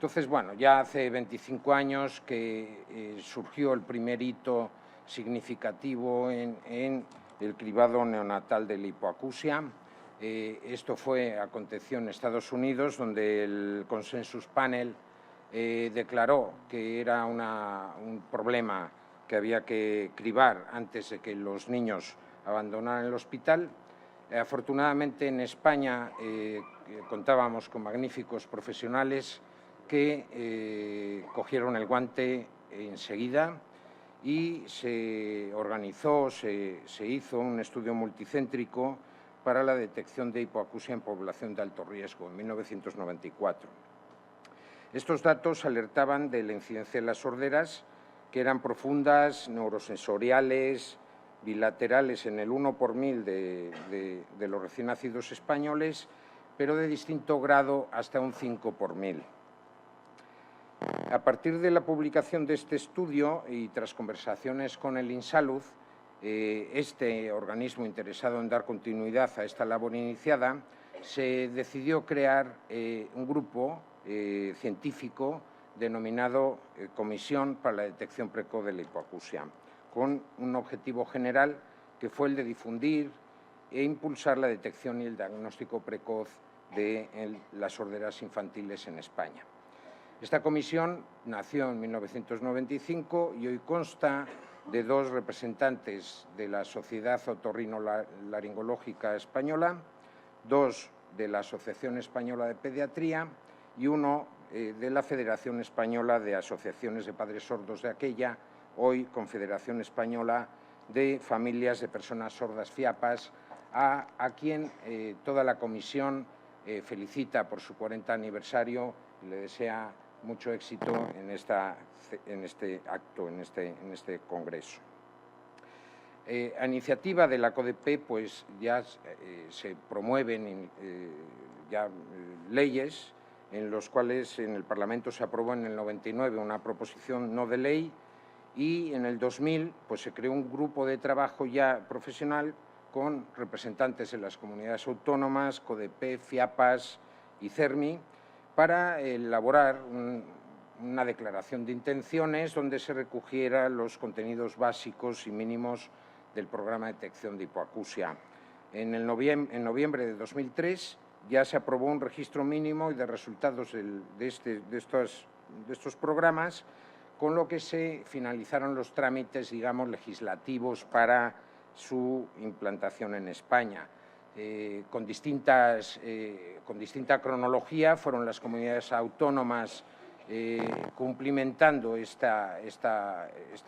Entonces, bueno, ya hace 25 años que surgió el primer hito significativo en el cribado neonatal de la hipoacusia. Esto aconteció en Estados Unidos, donde el Consensus Panel declaró que era un problema que había que cribar antes de que los niños abandonaran el hospital. Afortunadamente, en España contábamos con magníficos profesionales que cogieron el guante enseguida y se organizó, se hizo un estudio multicéntrico para la detección de hipoacusia en población de alto riesgo en 1994. Estos datos alertaban de la incidencia de las sorderas, que eran profundas, neurosensoriales, bilaterales en el 1 por 1000 de los recién nacidos españoles, pero de distinto grado hasta un 5 por 1000. A partir de la publicación de este estudio y tras conversaciones con el INSALUD, este organismo interesado en dar continuidad a esta labor iniciada, se decidió crear un grupo científico denominado Comisión para la Detección Precoz de la Hipoacusia, con un objetivo general que fue el de difundir e impulsar la detección y el diagnóstico precoz de las sorderas infantiles en España. Esta comisión nació en 1995 y hoy consta de 2 representantes de la Sociedad Otorrinolaringológica Española, 2 de la Asociación Española de Pediatría y 1 de la Federación Española de Asociaciones de Padres Sordos de aquella, hoy Confederación Española de Familias de Personas Sordas FIAPAS, a quien toda la comisión felicita por su 40 aniversario y le desea mucho éxito en este acto, en este congreso. A iniciativa de la CODEPE, pues ya se promueven leyes en los cuales en el Parlamento se aprobó en el 99 una proposición no de ley y en el 2000 pues se creó un grupo de trabajo ya profesional con representantes de las comunidades autónomas, CODEPE, FIAPAS y CERMI, para elaborar una declaración de intenciones donde se recogiera los contenidos básicos y mínimos del programa de detección de hipoacusia. En noviembre de 2003 ya se aprobó un registro mínimo y de resultados de estos programas, con lo que se finalizaron los trámites, digamos, legislativos para su implantación en España. Con distinta cronología fueron las comunidades autónomas cumplimentando esta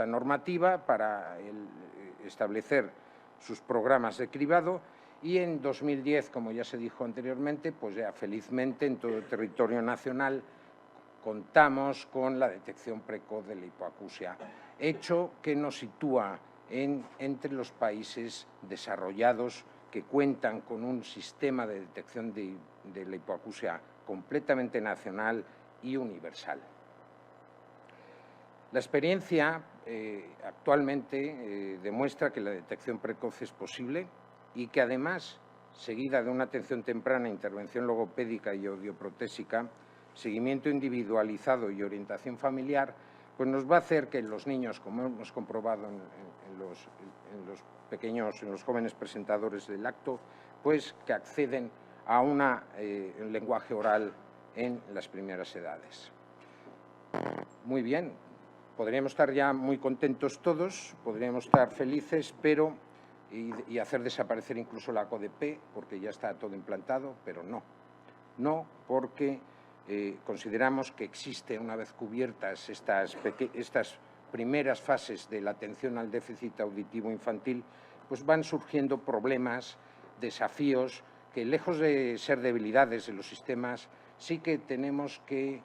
normativa para establecer sus programas de cribado y en 2010, como ya se dijo anteriormente, pues ya felizmente en todo el territorio nacional contamos con la detección precoz de la hipoacusia, hecho que nos sitúa entre los países desarrollados que cuentan con un sistema de detección de la hipoacusia completamente nacional y universal. La experiencia actualmente demuestra que la detección precoz es posible y que además, seguida de una atención temprana, intervención logopédica y audioprotésica, seguimiento individualizado y orientación familiar, pues nos va a hacer que los niños, como hemos comprobado en los jóvenes presentadores del acto, pues que acceden a un lenguaje oral en las primeras edades. Muy bien, podríamos estar ya muy contentos todos, podríamos estar felices, pero y hacer desaparecer incluso la CODEPE, porque ya está todo implantado, pero no. No, porque consideramos que existe, una vez cubiertas estas primeras fases de la atención al déficit auditivo infantil, pues van surgiendo problemas, desafíos, que lejos de ser debilidades de los sistemas, sí que tenemos que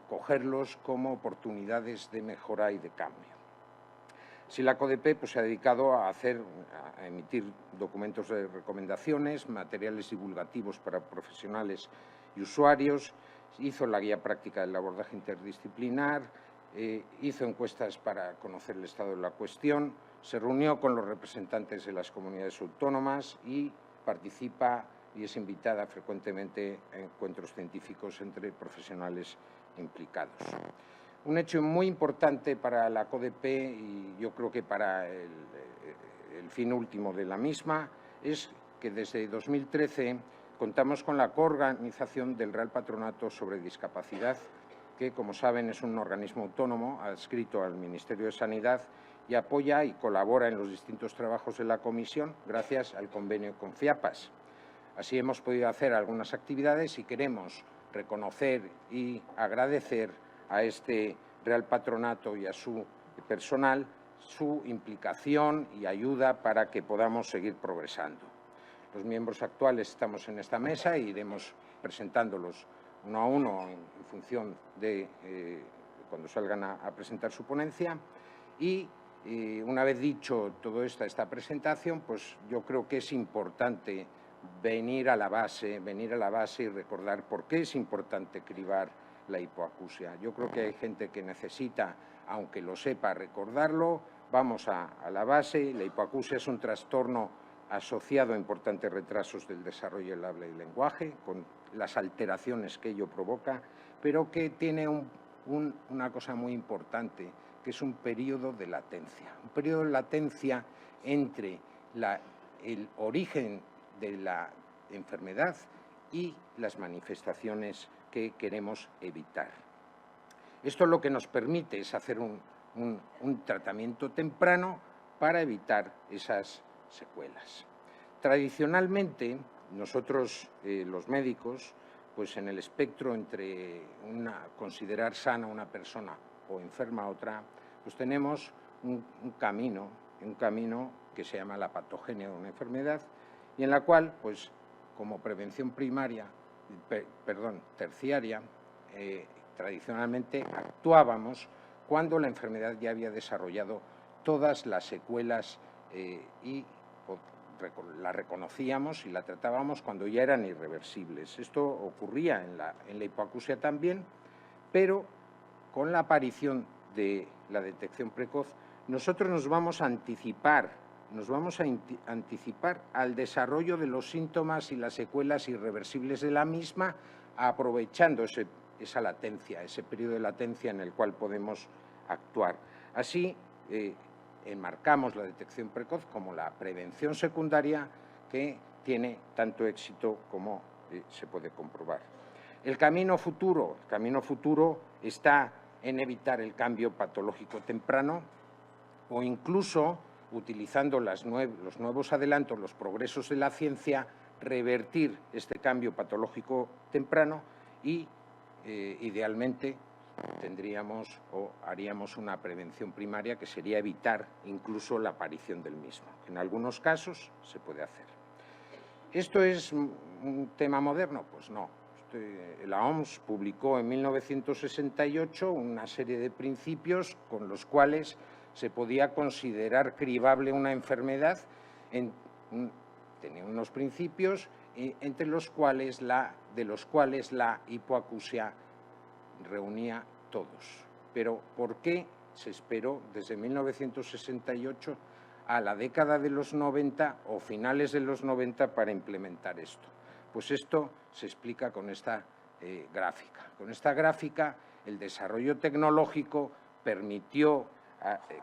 cogerlos como oportunidades de mejora y de cambio. Si la CODEPE pues, se ha dedicado a emitir documentos de recomendaciones, materiales divulgativos para profesionales y usuarios, hizo la guía práctica del abordaje interdisciplinar, hizo encuestas para conocer el estado de la cuestión, se reunió con los representantes de las comunidades autónomas y participa y es invitada frecuentemente a encuentros científicos entre profesionales implicados. Un hecho muy importante para la CODP y yo creo que para el fin último de la misma es que desde 2013 contamos con la coorganización del Real Patronato sobre Discapacidad, que, como saben, es un organismo autónomo adscrito al Ministerio de Sanidad y apoya y colabora en los distintos trabajos de la Comisión gracias al convenio con FIAPAS. Así hemos podido hacer algunas actividades y queremos reconocer y agradecer a este Real Patronato y a su personal su implicación y ayuda para que podamos seguir progresando. Los miembros actuales estamos en esta mesa e iremos presentándolos uno a uno en función de cuando salgan a presentar su ponencia. Y una vez dicho toda esta presentación, pues yo creo que es importante venir a la base y recordar por qué es importante cribar la hipoacusia. Yo creo que hay gente que necesita, aunque lo sepa, recordarlo. Vamos a la base. La hipoacusia es un trastorno asociado a importantes retrasos del desarrollo del habla y lenguaje, con las alteraciones que ello provoca, pero que tiene una cosa muy importante, que es un periodo de latencia. Un periodo de latencia entre el origen de la enfermedad y las manifestaciones que queremos evitar. Esto lo que nos permite es hacer un tratamiento temprano para evitar esas secuelas. Tradicionalmente, nosotros, los médicos, pues en el espectro entre considerar sana una persona o enferma a otra, pues tenemos un camino que se llama la patogenia de una enfermedad y en la cual, pues, como prevención terciaria, tradicionalmente actuábamos cuando la enfermedad ya había desarrollado todas las secuelas y la reconocíamos y la tratábamos cuando ya eran irreversibles. Esto ocurría en la hipoacusia también, pero con la aparición de la detección precoz, nosotros nos vamos a anticipar al desarrollo de los síntomas y las secuelas irreversibles de la misma, aprovechando esa latencia, ese periodo de latencia en el cual podemos actuar. Así, enmarcamos la detección precoz como la prevención secundaria que tiene tanto éxito como se puede comprobar. El camino futuro está en evitar el cambio patológico temprano o incluso, utilizando los nuevos adelantos, los progresos de la ciencia, revertir este cambio patológico temprano y, idealmente, tendríamos o haríamos una prevención primaria que sería evitar incluso la aparición del mismo. En algunos casos se puede hacer. ¿Esto es un tema moderno? Pues no. La OMS publicó en 1968 una serie de principios con los cuales se podía considerar cribable una enfermedad. Tenía unos principios entre los cuales la hipoacusia reunía todos. Pero ¿por qué se esperó desde 1968 a la década de los 90 o finales de los 90 para implementar esto? Pues esto se explica con esta gráfica. Con esta gráfica, el desarrollo tecnológico permitió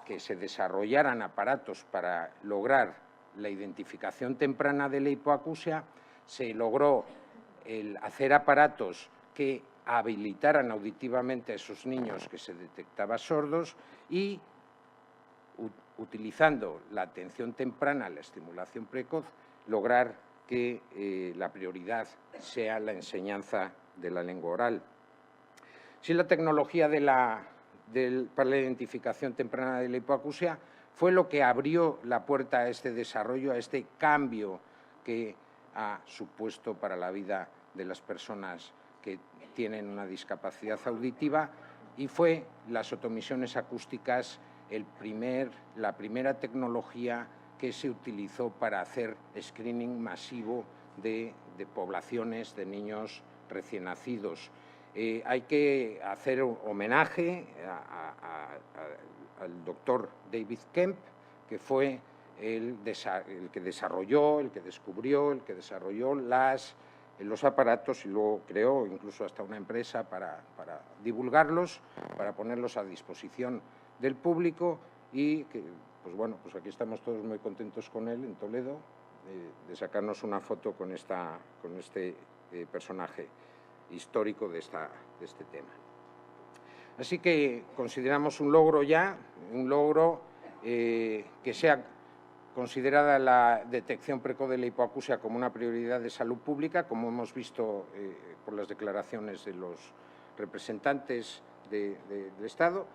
que se desarrollaran aparatos para lograr la identificación temprana de la hipoacusia. Se logró hacer aparatos que habilitaran auditivamente a esos niños que se detectaban sordos y, utilizando la atención temprana, la estimulación precoz, lograr que la prioridad sea la enseñanza de la lengua oral. Si la tecnología para la identificación temprana de la hipoacusia fue lo que abrió la puerta a este desarrollo, a este cambio que ha supuesto para la vida de las personas que tienen una discapacidad auditiva, y fue las otomisiones acústicas la primera tecnología que se utilizó para hacer screening masivo de poblaciones de niños recién nacidos. Hay que hacer un homenaje al doctor David Kemp, que fue el que desarrolló, el que descubrió, el que desarrolló los aparatos y luego creó incluso hasta una empresa para divulgarlos, para ponerlos a disposición del público y que, pues bueno, pues aquí estamos todos muy contentos con él en Toledo, de sacarnos una foto con este personaje histórico de este tema. Así que consideramos un logro ya, un logro que sea considerada la detección precoz de la hipoacusia como una prioridad de salud pública, como hemos visto por las declaraciones de los representantes del Estado,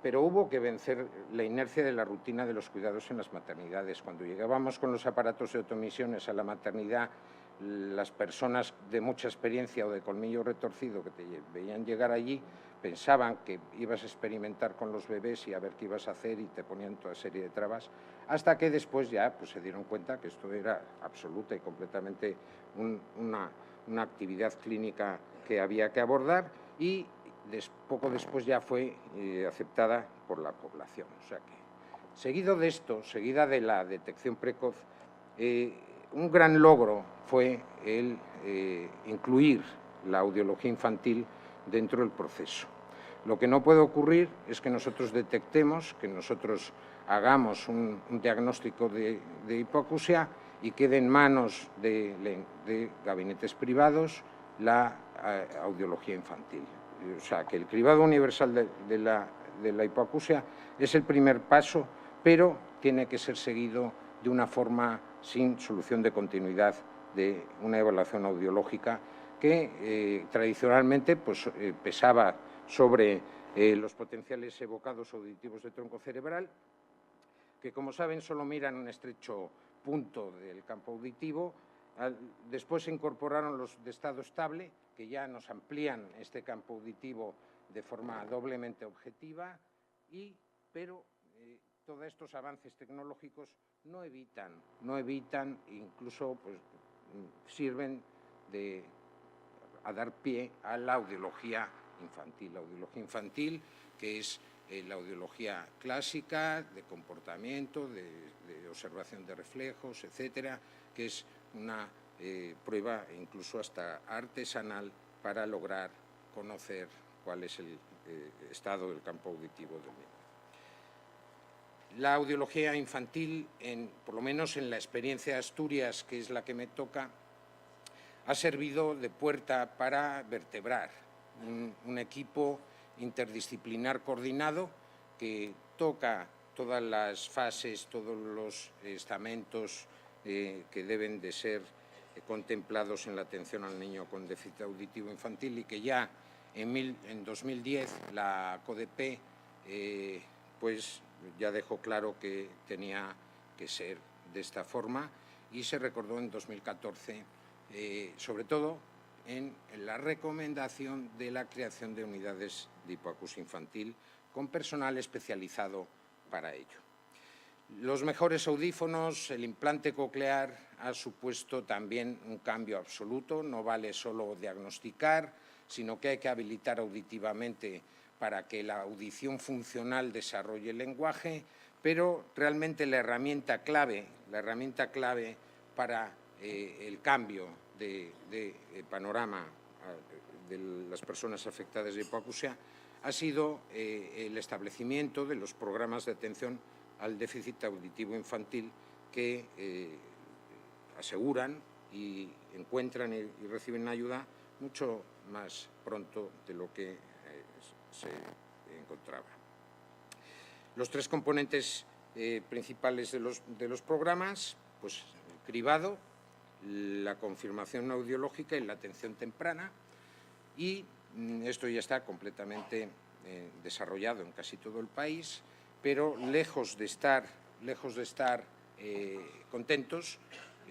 pero hubo que vencer la inercia de la rutina de los cuidados en las maternidades. Cuando llegábamos con los aparatos de autoemisiones a la maternidad, las personas de mucha experiencia o de colmillo retorcido que te veían llegar allí pensaban que ibas a experimentar con los bebés y a ver qué ibas a hacer y te ponían toda serie de trabas, hasta que después ya pues, se dieron cuenta que esto era absoluta y completamente una actividad clínica que había que abordar y poco después ya fue aceptada por la población. O sea que, seguido de esto, seguida de la detección precoz, un gran logro fue el incluir la audiología infantil dentro del proceso. Lo que no puede ocurrir es que nosotros detectemos, que nosotros hagamos un diagnóstico de hipoacusia y quede en manos de gabinetes privados la audiología infantil. O sea, que el cribado universal de la hipoacusia es el primer paso, pero tiene que ser seguido de una forma sin solución de continuidad de una evaluación audiológica que tradicionalmente pues, pesaba sobre los potenciales evocados auditivos de tronco cerebral, que como saben solo miran un estrecho punto del campo auditivo. Después se incorporaron los de estado estable, que ya nos amplían este campo auditivo de forma doblemente objetiva, pero todos estos avances tecnológicos no evitan, incluso pues, sirven a dar pie a la audiología infantil. La audiología infantil, que es la audiología clásica de comportamiento, de observación de reflejos, etcétera, que es una prueba incluso hasta artesanal para lograr conocer cuál es el estado del campo auditivo del niño. La audiología infantil, por lo menos en la experiencia de Asturias, que es la que me toca, ha servido de puerta para vertebrar un equipo interdisciplinar coordinado que toca todas las fases, todos los estamentos que deben de ser contemplados en la atención al niño con déficit auditivo infantil y que ya en 2010 la CODEPE pues ya dejó claro que tenía que ser de esta forma y se recordó en 2014 sobre todo en la recomendación de la creación de unidades de hipoacusia infantil con personal especializado para ello. Los mejores audífonos, el implante coclear ha supuesto también un cambio absoluto. No vale solo diagnosticar, sino que hay que habilitar auditivamente para que la audición funcional desarrolle el lenguaje, pero realmente la herramienta clave para el cambio de panorama de las personas afectadas de hipoacusia ha sido el establecimiento de los programas de atención al déficit auditivo infantil que aseguran y encuentran y reciben ayuda mucho más pronto de lo que se encontraba. Los tres componentes principales de los programas, pues el cribado, la confirmación audiológica y la atención temprana, y esto ya está completamente desarrollado en casi todo el país, pero lejos de estar contentos,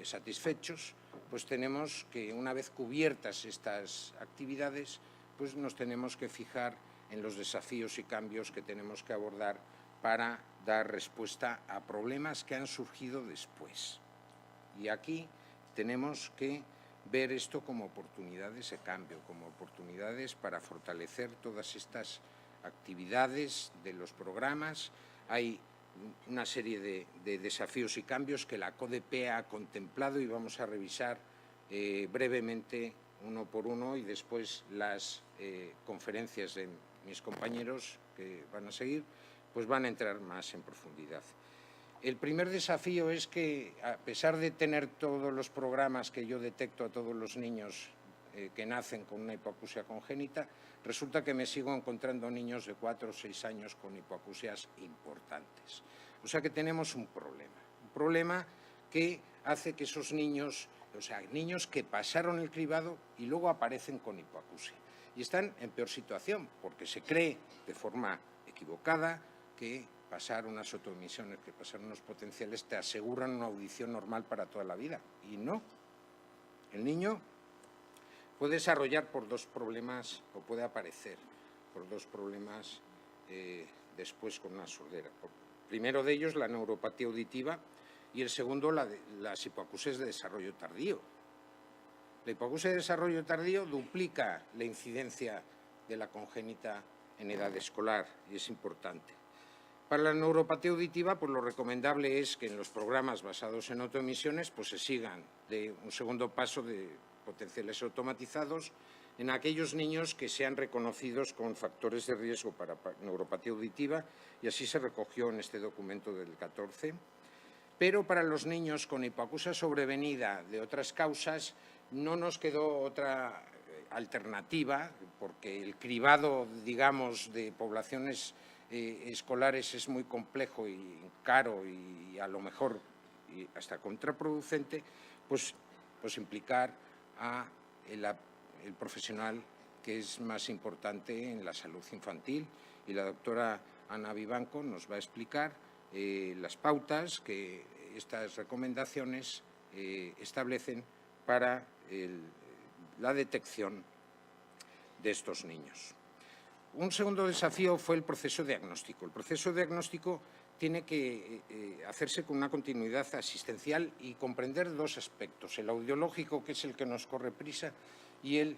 satisfechos, pues tenemos que, una vez cubiertas estas actividades, pues nos tenemos que fijar en los desafíos y cambios que tenemos que abordar para dar respuesta a problemas que han surgido después. Y aquí tenemos que ver esto como oportunidades de cambio, como oportunidades para fortalecer todas estas actividades de los programas. Hay una serie de desafíos y cambios que la CODEPE ha contemplado y vamos a revisar brevemente uno por uno, y después las conferencias de mis compañeros que van a seguir pues van a entrar más en profundidad. El primer desafío es que, a pesar de tener todos los programas que yo detecto a todos los niños que nacen con una hipoacusia congénita, resulta que me sigo encontrando niños de 4 o 6 años con hipoacusias importantes. O sea que tenemos un problema que hace que esos niños, o sea, niños que pasaron el cribado y luego aparecen con hipoacusia. Y están en peor situación porque se cree de forma equivocada que pasar unas autoemisiones, que pasar unos potenciales te aseguran una audición normal para toda la vida. Y no. El niño puede desarrollar por 2 problemas, o puede aparecer por 2 problemas después con una sordera. Primero de ellos, la neuropatía auditiva, y el segundo, las hipoacusias de desarrollo tardío. La hipoacusia de desarrollo tardío duplica la incidencia de la congénita en edad escolar, y es importante. Para la neuropatía auditiva, pues lo recomendable es que en los programas basados en autoemisiones pues se sigan de un segundo paso de potenciales automatizados en aquellos niños que sean reconocidos con factores de riesgo para neuropatía auditiva, y así se recogió en este documento del 14. Pero para los niños con hipoacusia sobrevenida de otras causas no nos quedó otra alternativa, porque el cribado, digamos, de poblaciones escolares es muy complejo y caro y a lo mejor hasta contraproducente, pues implicar a el profesional que es más importante en la salud infantil, y la doctora Ana Vivanco nos va a explicar las pautas que estas recomendaciones establecen para la detección de estos niños. Un segundo desafío fue el proceso diagnóstico. El proceso diagnóstico tiene que hacerse con una continuidad asistencial y comprender 2 aspectos: el audiológico, que es el que nos corre prisa, y el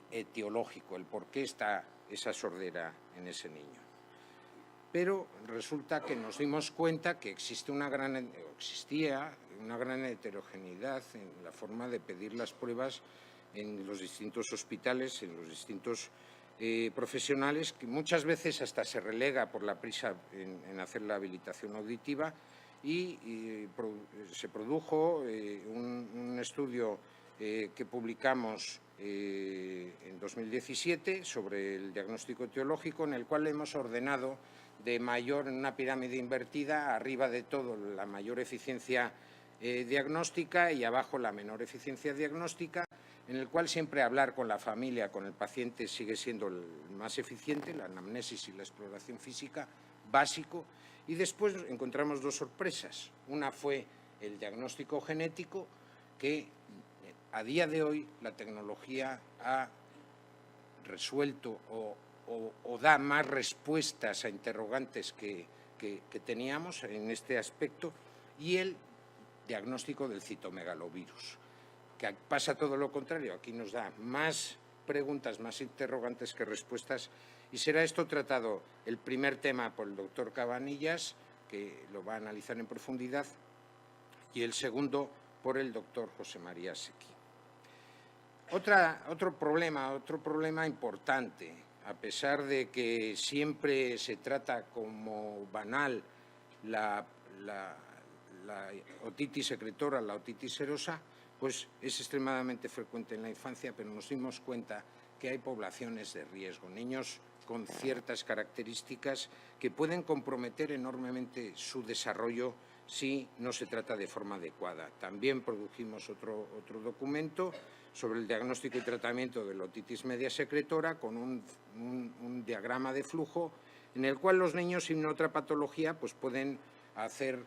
etiológico, el por qué está esa sordera en ese niño. Pero resulta que nos dimos cuenta que existía una gran heterogeneidad en la forma de pedir las pruebas en los distintos hospitales, en los distintos profesionales, que muchas veces hasta se relega por la prisa en hacer la habilitación auditiva, y se produjo un estudio que publicamos en 2017 sobre el diagnóstico etiológico, en el cual hemos ordenado de mayor, en una pirámide invertida, arriba de todo la mayor eficiencia diagnóstica y abajo la menor eficiencia diagnóstica, en el cual siempre hablar con la familia, con el paciente, sigue siendo el más eficiente, la anamnesis y la exploración física, básico. Y después encontramos 2 sorpresas. Una fue el diagnóstico genético, que a día de hoy la tecnología ha resuelto o da más respuestas a interrogantes que teníamos en este aspecto, y el diagnóstico del citomegalovirus, que pasa todo lo contrario. Aquí nos da más preguntas, más interrogantes que respuestas, y será esto tratado, el primer tema, por el doctor Cabanillas, que lo va a analizar en profundidad, y el segundo por el doctor José María Sequí. Otro problema importante, a pesar de que siempre se trata como banal la otitis secretora, la otitis serosa, pues es extremadamente frecuente en la infancia, pero nos dimos cuenta que hay poblaciones de riesgo, niños con ciertas características que pueden comprometer enormemente su desarrollo si no se trata de forma adecuada. También produjimos otro documento sobre el diagnóstico y tratamiento de la otitis media secretora, con un diagrama de flujo en el cual los niños sin otra patología pues pueden hacer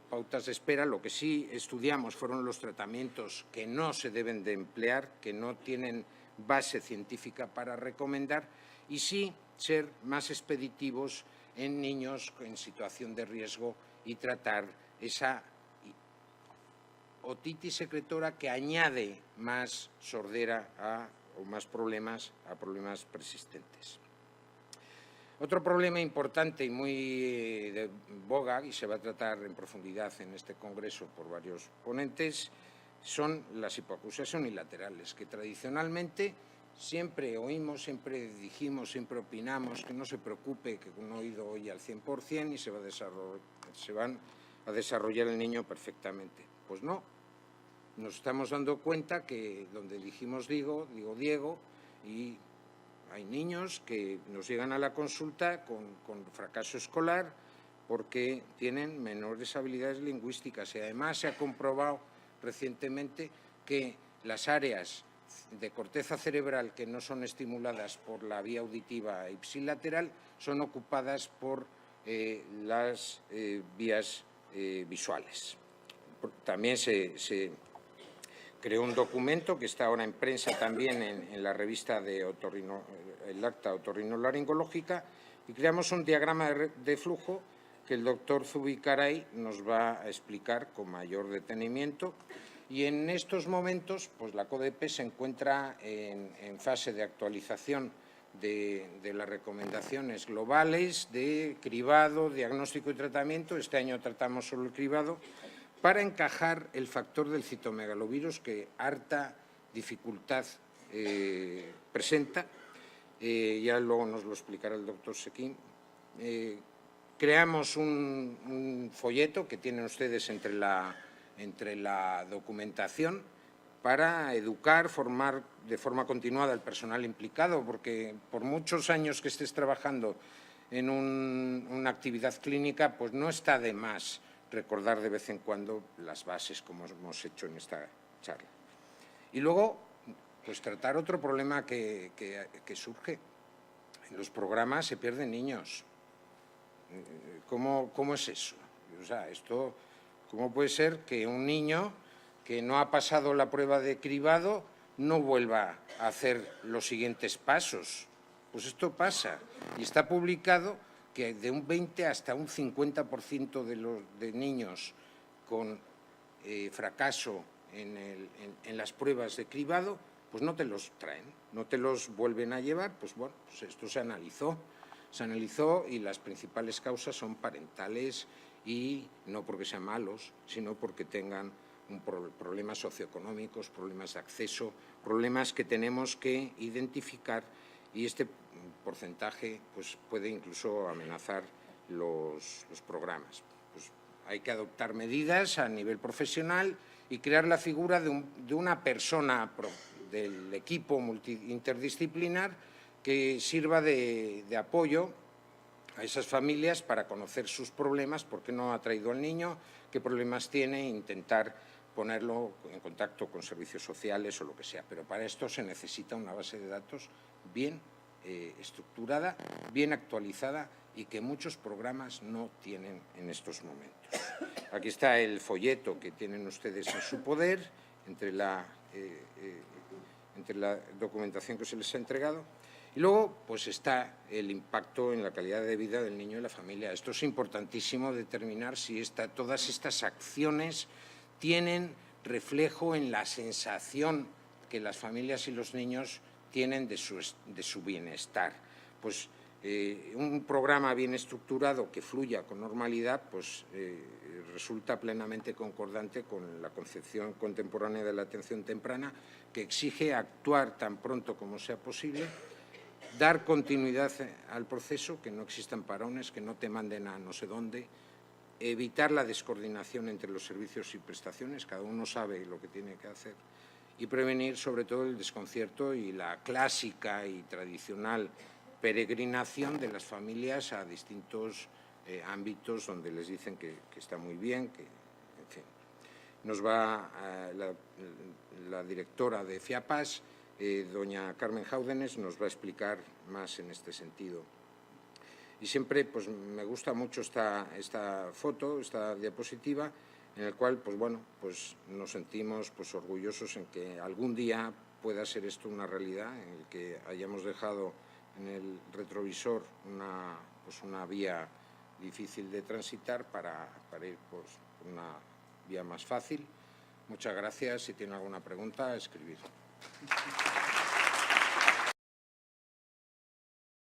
pautas de espera. Lo que sí estudiamos fueron los tratamientos que no se deben de emplear, que no tienen base científica para recomendar, y sí ser más expeditivos en niños en situación de riesgo y tratar esa otitis secretora que añade más sordera o más problemas a problemas persistentes. Otro problema importante y muy de boga, y se va a tratar en profundidad en este congreso por varios ponentes, son las hipoacusias unilaterales, que tradicionalmente siempre oímos, siempre dijimos, siempre opinamos que no se preocupe, que un oído oye al 100% y se van a desarrollar el niño perfectamente. Pues no, nos estamos dando cuenta que donde dijimos digo Diego, y hay niños que nos llegan a la consulta con fracaso escolar porque tienen menores habilidades lingüísticas, y además se ha comprobado recientemente que las áreas de corteza cerebral que no son estimuladas por la vía auditiva ipsilateral son ocupadas por las vías visuales. También se creó un documento que está ahora en prensa también en la revista de el acta otorrinolaringológica, y creamos un diagrama de flujo que el doctor Zubicaray nos va a explicar con mayor detenimiento. Y en estos momentos, pues la CODEPE se encuentra en fase de actualización de las recomendaciones globales de cribado, diagnóstico y tratamiento. Este año tratamos solo el cribado, para encajar el factor del citomegalovirus que harta dificultad presenta. Ya luego nos lo explicará el doctor Sequín. Creamos un folleto que tienen ustedes entre la documentación para educar, formar de forma continuada al personal implicado, porque por muchos años que estés trabajando en una actividad clínica, pues no está de más recordar de vez en cuando las bases, como hemos hecho en esta charla. Y luego, pues tratar otro problema que surge. En los programas se pierden niños. ¿Cómo es eso? O sea, ¿cómo puede ser que un niño que no ha pasado la prueba de cribado no vuelva a hacer los siguientes pasos? Pues esto pasa, y está publicado que de un 20 hasta un 50% de niños con fracaso en las pruebas de cribado, pues no te los traen, no te los vuelven a llevar. Pues bueno, pues esto se analizó y las principales causas son parentales, y no porque sean malos, sino porque tengan problemas socioeconómicos, problemas de acceso, problemas que tenemos que identificar, y este porcentaje pues puede incluso amenazar los programas. Pues hay que adoptar medidas a nivel profesional y crear la figura de una persona del equipo interdisciplinar que sirva de apoyo a esas familias para conocer sus problemas, por qué no ha traído al niño, qué problemas tiene, e intentar ponerlo en contacto con servicios sociales o lo que sea. Pero para esto se necesita una base de datos bien estructurada, bien actualizada, y que muchos programas no tienen en estos momentos. Aquí está el folleto que tienen ustedes en su poder, entre la documentación que se les ha entregado. Y luego, pues está el impacto en la calidad de vida del niño y la familia. Esto es importantísimo, determinar si todas estas acciones tienen reflejo en la sensación que las familias y los niños tienen de su bienestar. Pues un programa bien estructurado que fluya con normalidad, pues resulta plenamente concordante con la concepción contemporánea de la atención temprana, que exige actuar tan pronto como sea posible, dar continuidad al proceso, que no existan parones, que no te manden a no sé dónde, evitar la descoordinación entre los servicios y prestaciones, cada uno sabe lo que tiene que hacer, y prevenir sobre todo el desconcierto y la clásica y tradicional peregrinación de las familias a distintos ámbitos donde les dicen que está muy bien, que, en fin. Nos va la directora de FIAPAS, doña Carmen Jáudenes, nos va a explicar más en este sentido. Y siempre pues, me gusta mucho esta foto, esta diapositiva, en el cual pues, bueno, pues, nos sentimos pues, orgullosos en que algún día pueda ser esto una realidad, en el que hayamos dejado en el retrovisor una vía difícil de transitar para ir por una vía más fácil. Muchas gracias. Si tiene alguna pregunta, a escribir.